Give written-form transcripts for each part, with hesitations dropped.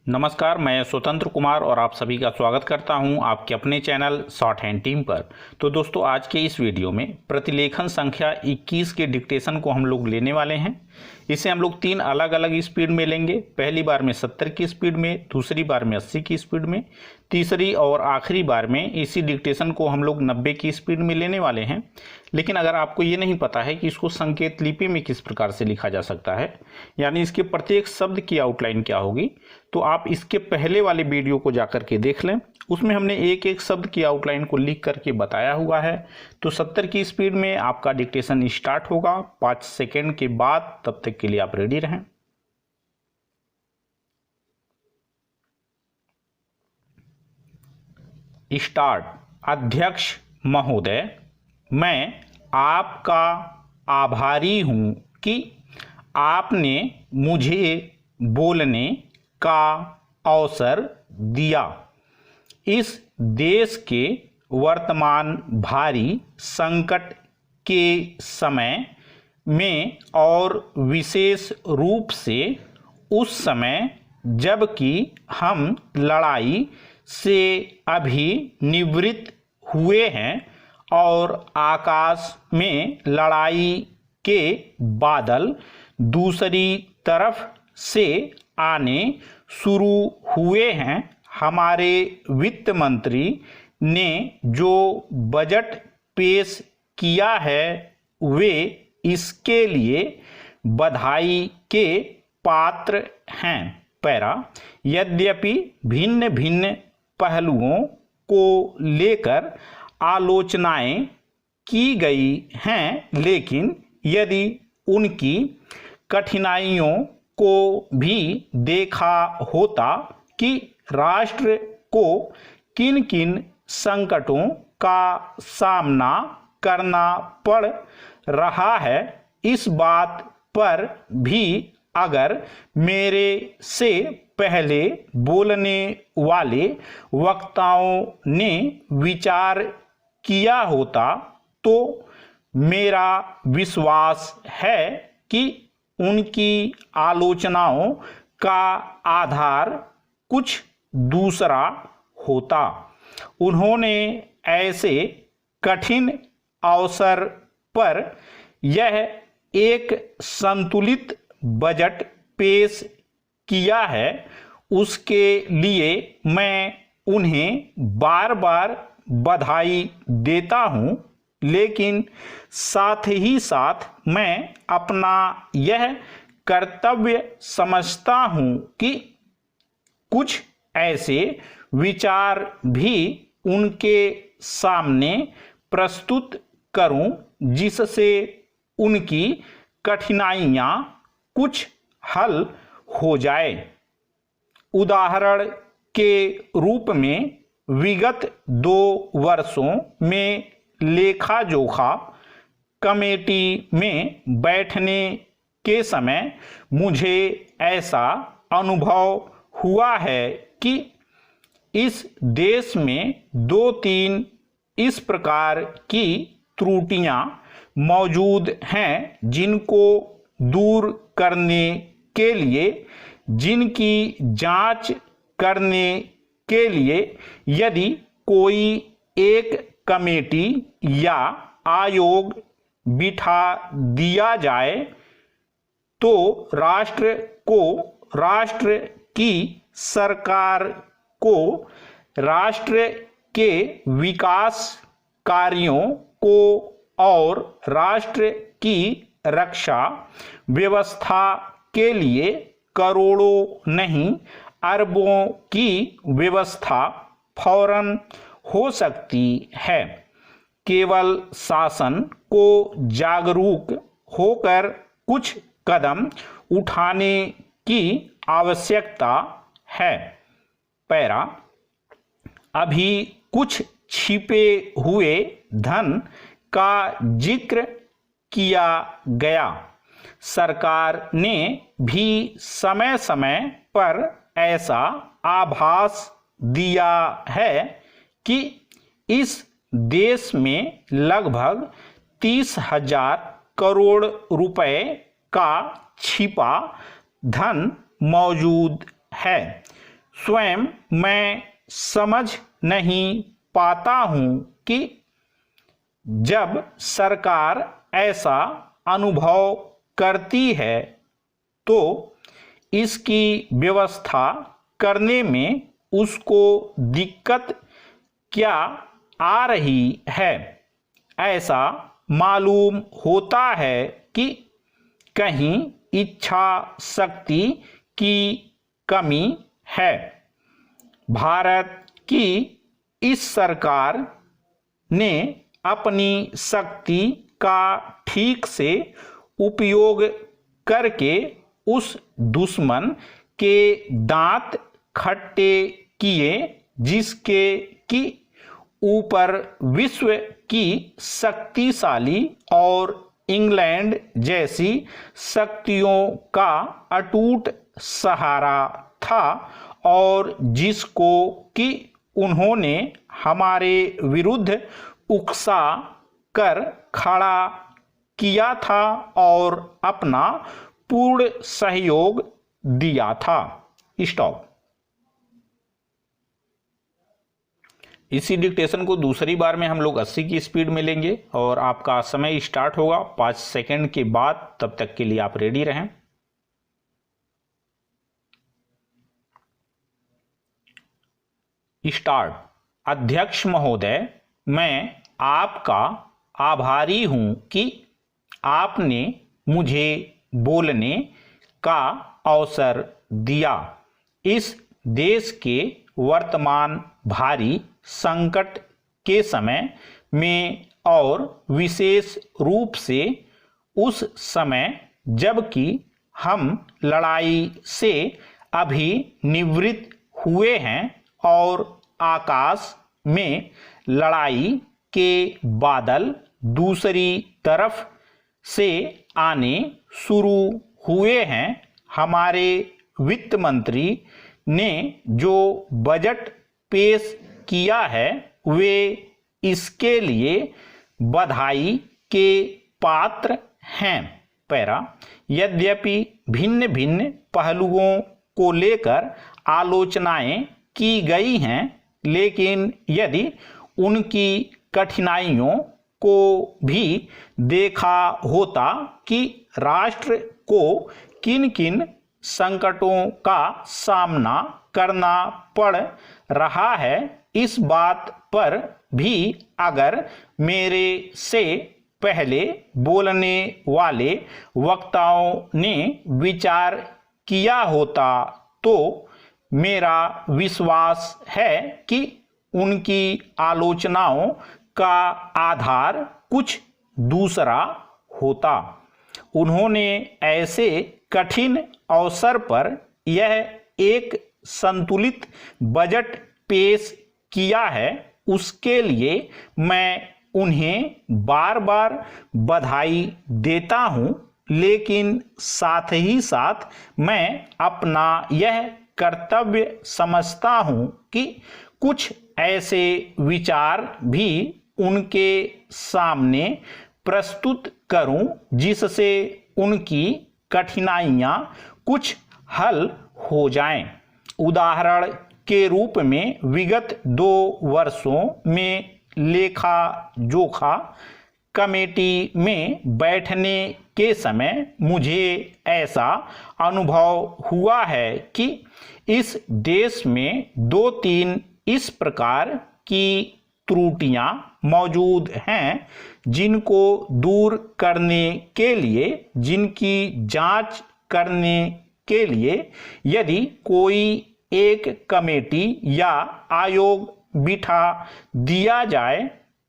नमस्कार, मैं स्वतंत्र कुमार और आप सभी का स्वागत करता हूं आपके अपने चैनल शॉर्ट हैंड टीम पर। तो दोस्तों, आज के इस वीडियो में प्रतिलेखन संख्या 21 के डिक्टेशन को हम लोग लेने वाले हैं। इसे हम लोग 3 अलग अलग स्पीड में लेंगे। पहली बार में 70 की स्पीड में, दूसरी बार में 80 की स्पीड में, तीसरी और आखिरी बार में इसी डिक्टेशन को हम लोग 90 की स्पीड में लेने वाले हैं। लेकिन अगर आपको ये नहीं पता है कि इसको संकेत लिपि में किस प्रकार से लिखा जा सकता है, यानी इसके प्रत्येक शब्द की आउटलाइन क्या होगी, तो आप इसके पहले वाले वीडियो को जाकर के देख लें। उसमें हमने एक एक शब्द की आउटलाइन को लिख करके बताया हुआ है। तो 70 की स्पीड में आपका डिक्टेशन स्टार्ट होगा 5 सेकेंड के बाद। तब तक के लिए आप रेडी रहें। स्टार्ट। अध्यक्ष महोदय, मैं आपका आभारी हूं कि आपने मुझे बोलने का अवसर दिया। इस देश के वर्तमान भारी संकट के समय में और विशेष रूप से उस समय जबकि हम लड़ाई से अभी निवृत्त हुए हैं और आकाश में लड़ाई के बादल दूसरी तरफ से आने शुरू हुए हैं, हमारे वित्त मंत्री ने जो बजट पेश किया है वे इसके लिए बधाई के पात्र हैं। पैरा। यद्यपि भिन्न भिन्न पहलुओं को लेकर आलोचनाएं की गई हैं, लेकिन यदि उनकी कठिनाइयों को भी देखा होता कि राष्ट्र को किन किन संकटों का सामना करना पड़ रहा है, इस बात पर भी अगर मेरे से पहले बोलने वाले वक्ताओं ने विचार किया होता, तो मेरा विश्वास है कि उनकी आलोचनाओं का आधार कुछ दूसरा होता। उन्होंने ऐसे कठिन अवसर पर यह एक संतुलित बजट पेश किया है, उसके लिए मैं उन्हें बार बार बधाई देता हूं। लेकिन साथ ही साथ मैं अपना यह कर्तव्य समझता हूं कि कुछ ऐसे विचार भी उनके सामने प्रस्तुत करूं जिससे उनकी कठिनाइयां कुछ हल हो जाए। उदाहरण के रूप में विगत 2 वर्षों में लेखा जोखा कमेटी में बैठने के समय मुझे ऐसा अनुभव हुआ है कि इस देश में 2-3 इस प्रकार की त्रुटियां मौजूद हैं जिनको दूर करने के लिए, जिनकी जांच करने के लिए यदि कोई एक कमेटी या आयोग बिठा दिया जाए तो राष्ट्र को, राष्ट्र की सरकार को, राष्ट्र के विकास कार्यों को और राष्ट्र की रक्षा व्यवस्था के लिए करोड़ों नहीं अरबों की व्यवस्था फौरन हो सकती है। केवल शासन को जागरूक होकर कुछ कदम उठाने की आवश्यकता है। पैरा। अभी कुछ छिपे हुए धन का जिक्र किया गया। सरकार ने भी समय समय पर ऐसा आभास दिया है कि इस देश में लगभग 30,000 करोड़ रुपए का छिपा धन मौजूद है। स्वयं मैं समझ नहीं पाता हूं कि जब सरकार ऐसा अनुभव करती है तो इसकी व्यवस्था करने में उसको दिक्कत क्या आ रही है। ऐसा मालूम होता है कि कहीं इच्छा शक्ति की कमी है। भारत की इस सरकार ने अपनी शक्ति का ठीक से उपयोग करके उस दुश्मन के दांत खट्टे किए जिसके कि ऊपर विश्व की शक्तिशाली और इंग्लैंड जैसी शक्तियों का अटूट सहारा था और जिसको कि उन्होंने हमारे विरुद्ध उकसा कर खड़ा किया था और अपना पूर्ण सहयोग दिया था। स्टॉप। इसी डिक्टेशन को दूसरी बार में हम लोग 80 की स्पीड में लेंगे और आपका समय स्टार्ट होगा 5 सेकंड के बाद। तब तक के लिए आप रेडी रहें। स्टार्ट। अध्यक्ष महोदय, मैं आपका आभारी हूं कि आपने मुझे बोलने का अवसर दिया। इस देश के वर्तमान भारी संकट के समय में और विशेष रूप से उस समय जबकि हम लड़ाई से अभी निवृत्त हुए हैं और आकाश में लड़ाई के बादल दूसरी तरफ से आने शुरू हुए हैं। हमारे वित्त मंत्री ने जो बजट पेश किया है वे इसके लिए बधाई के पात्र हैं। पैरा। यद्यपि भिन्न भिन्न पहलुओं को लेकर आलोचनाएं की गई हैं, लेकिन यदि उनकी कठिनाइयों को भी देखा होता कि राष्ट्र को किन किन संकटों का सामना करना पड़ रहा है, इस बात पर भी अगर मेरे से पहले बोलने वाले वक्ताओं ने विचार किया होता तो मेरा विश्वास है कि उनकी आलोचनाओं का आधार कुछ दूसरा होता। उन्होंने ऐसे कठिन अवसर पर यह एक संतुलित बजट पेश किया है, उसके लिए मैं उन्हें बार बार बधाई देता हूं, लेकिन साथ ही साथ मैं अपना यह कर्तव्य समझता हूं कि कुछ ऐसे विचार भी उनके सामने प्रस्तुत करूं जिससे उनकी कठिनाइयां कुछ हल हो जाएं। उदाहरण के रूप में विगत 2 वर्षों में लेखा जोखा कमेटी में बैठने के समय मुझे ऐसा अनुभव हुआ है कि इस देश में 2-3 इस प्रकार की त्रुटियां मौजूद हैं जिनको दूर करने के लिए, जिनकी जांच करने के लिए यदि कोई एक कमेटी या आयोग बिठा दिया जाए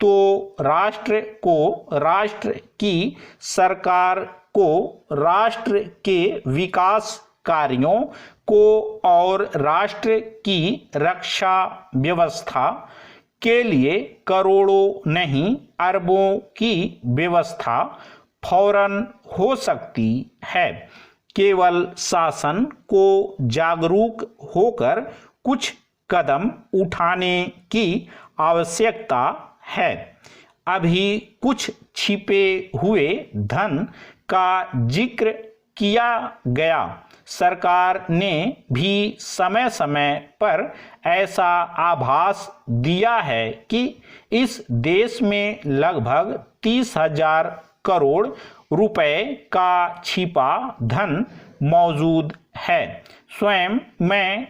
तो राष्ट्र को, राष्ट्र की सरकार को, राष्ट्र के विकास कार्यों को और राष्ट्र की रक्षा व्यवस्था के लिए करोड़ों नहीं अरबों की व्यवस्था फौरन हो सकती है। केवल शासन को जागरूक होकर कुछ कदम उठाने की आवश्यकता है। अभी कुछ छिपे हुए धन का जिक्र किया गया। सरकार ने भी समय समय पर ऐसा आभास दिया है कि इस देश में लगभग 30,000 करोड़ रुपए का छिपा धन मौजूद है। स्वयं मैं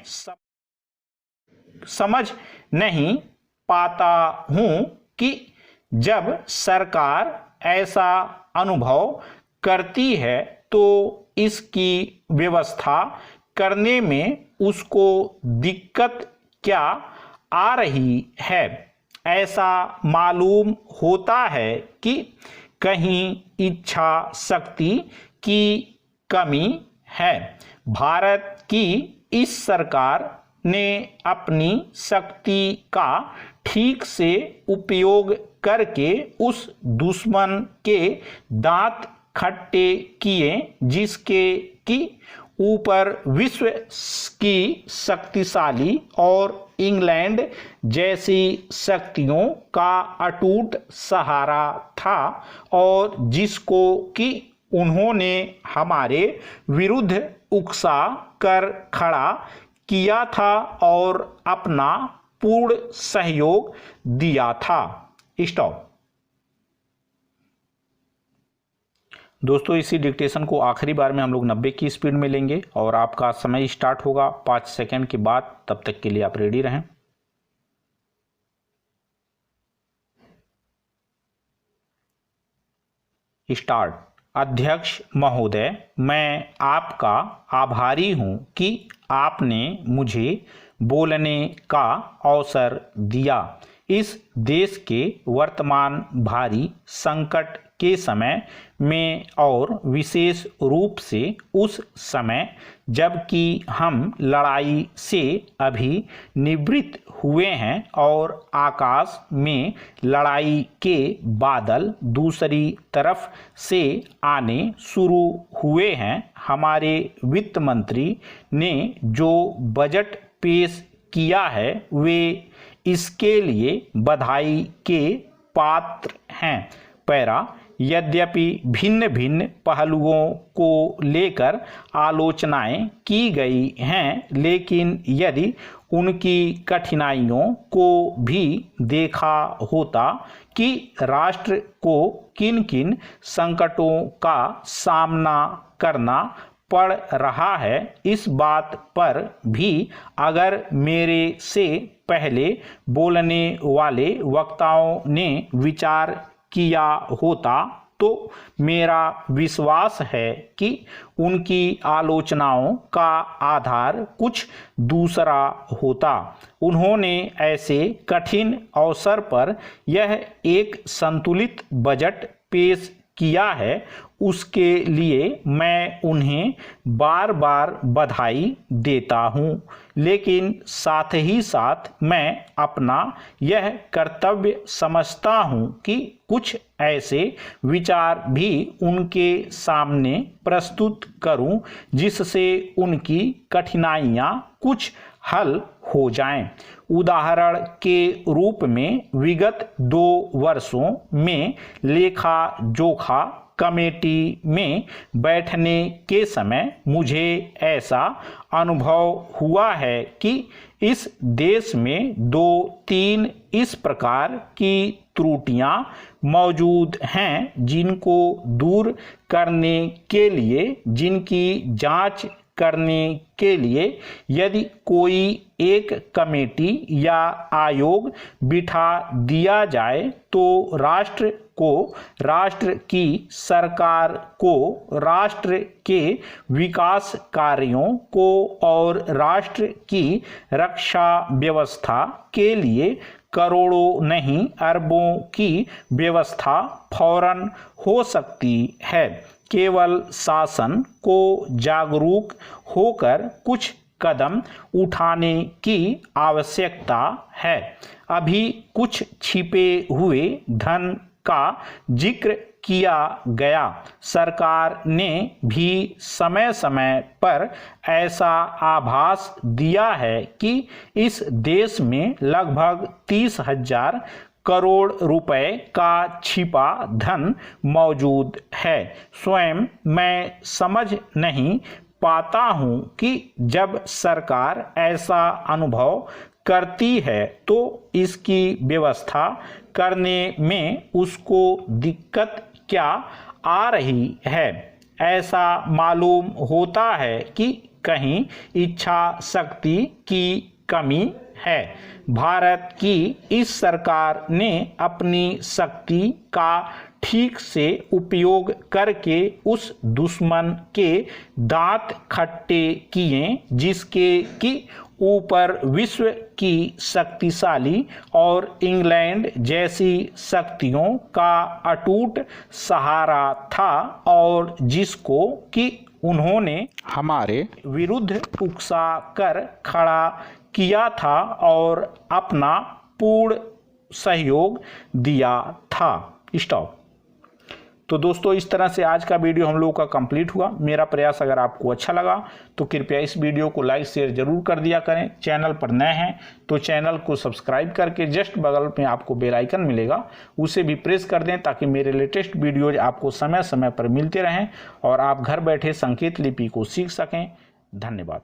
समझ नहीं पाता हूं कि जब सरकार ऐसा अनुभव करती है तो इसकी व्यवस्था करने में उसको दिक्कत क्या आ रही है। ऐसा मालूम होता है कि कहीं इच्छा शक्ति की कमी है। भारत की इस सरकार ने अपनी शक्ति का ठीक से उपयोग करके उस दुश्मन के दांत खट्टे किए जिसके की ऊपर विश्व की शक्तिशाली और इंग्लैंड जैसी शक्तियों का अटूट सहारा था और जिसको कि उन्होंने हमारे विरुद्ध उकसा कर खड़ा किया था और अपना पूर्ण सहयोग दिया था। स्टॉप। दोस्तों, इसी डिक्टेशन को आखिरी बार में हम लोग 90 की स्पीड में लेंगे और आपका समय स्टार्ट होगा 5 सेकंड के बाद। तब तक के लिए आप रेडी रहें। स्टार्ट। अध्यक्ष महोदय, मैं आपका आभारी हूं कि आपने मुझे बोलने का अवसर दिया। इस देश के वर्तमान भारी संकट के समय में और विशेष रूप से उस समय जबकि हम लड़ाई से अभी निवृत्त हुए हैं और आकाश में लड़ाई के बादल दूसरी तरफ से आने शुरू हुए हैं, हमारे वित्त मंत्री ने जो बजट पेश किया है वे इसके लिए बधाई के पात्र हैं। पैरा। यद्यपि भिन्न भिन्न पहलुओं को लेकर आलोचनाएं की गई हैं, लेकिन यदि उनकी कठिनाइयों को भी देखा होता कि राष्ट्र को किन किन संकटों का सामना करना पड़ रहा है, इस बात पर भी अगर मेरे से पहले बोलने वाले वक्ताओं ने विचार किया होता तो मेरा विश्वास है कि उनकी आलोचनाओं का आधार कुछ दूसरा होता। उन्होंने ऐसे कठिन अवसर पर यह एक संतुलित बजट पेश किया है, उसके लिए मैं उन्हें बार बार बधाई देता हूं, लेकिन साथ ही साथ मैं अपना यह कर्तव्य समझता हूं कि कुछ ऐसे विचार भी उनके सामने प्रस्तुत करूं जिससे उनकी कठिनाइयां कुछ हल हो जाएं। उदाहरण के रूप में विगत 2 वर्षों में लेखा जोखा कमेटी में बैठने के समय मुझे ऐसा अनुभव हुआ है कि इस देश में 2-3 इस प्रकार की त्रुटियां मौजूद हैं जिनको दूर करने के लिए, जिनकी जांच करने के लिए यदि कोई एक कमेटी या आयोग बिठा दिया जाए तो राष्ट्र को, राष्ट्र की सरकार को, राष्ट्र के विकास कार्यों को और राष्ट्र की रक्षा व्यवस्था के लिए करोड़ों नहीं अरबों की व्यवस्था फौरन हो सकती है। केवल शासन को जागरूक होकर कुछ कदम उठाने की आवश्यकता है। अभी कुछ छिपे हुए धन का जिक्र किया गया। सरकार ने भी समय समय पर ऐसा आभास दिया है कि इस देश में लगभग 30,000 करोड़ रुपए का छिपा धन मौजूद है। स्वयं मैं समझ नहीं पाता हूं कि जब सरकार ऐसा अनुभव करती है तो इसकी व्यवस्था करने में उसको दिक्कत क्या आ रही है। ऐसा मालूम होता है कि कहीं इच्छा शक्ति की कमी है। भारत की इस सरकार ने अपनी शक्ति का ठीक से उपयोग करके उस दुश्मन के दांत खट्टे किए जिसके कि ऊपर विश्व की शक्तिशाली और इंग्लैंड जैसी शक्तियों का अटूट सहारा था और जिसको कि उन्होंने हमारे विरुद्ध उकसा कर खड़ा किया था और अपना पूर्ण सहयोग दिया था। स्टॉप। तो दोस्तों इस तरह से आज का वीडियो हम लोगों का कंप्लीट हुआ। मेरा प्रयास अगर आपको अच्छा लगा तो कृपया इस वीडियो को लाइक शेयर जरूर कर दिया करें। चैनल पर नए हैं तो चैनल को सब्सक्राइब करके जस्ट बगल में आपको बेल आइकन मिलेगा, उसे भी प्रेस कर दें ताकि मेरे लेटेस्ट वीडियोज आपको समय समय पर मिलते रहें और आप घर बैठे संकेत लिपि को सीख सकें। धन्यवाद।